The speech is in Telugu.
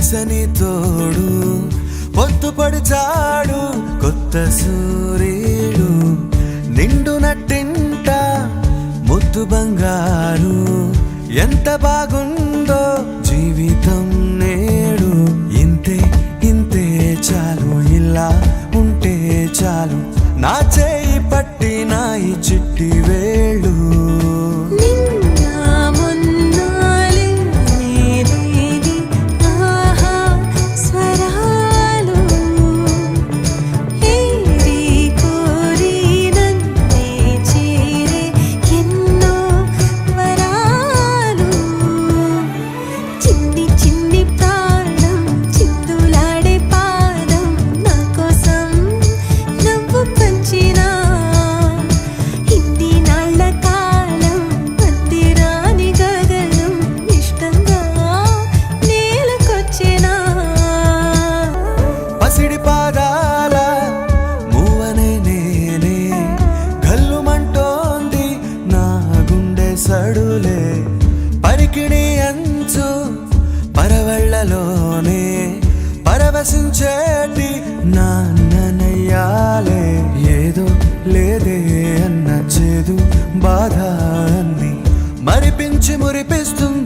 వెచ్చని తోడు పొద్దుపడిచాడు కొత్త సూర్యుడు నిండు నట్టింట ముద్దు బంగారు ఎంత బాగుందో జీవితం నేడు ఇంతే ఇంతే చాలు ఇలా ఉంటే చాలు నా చేయి పట్టి నా ఈ చిట్టి వేళ్ళు పాదాల మూవనే నేనే గల్లుమంటోంది నా గుండె సడులే పరికిణి అంచు పరవళ్ళలోనే పరవశించేటి నాన్ననయ్యాలే ఏదో లేదే అన్న చేదు బాధ అన్ని మరిపించి మురిపిస్తుంది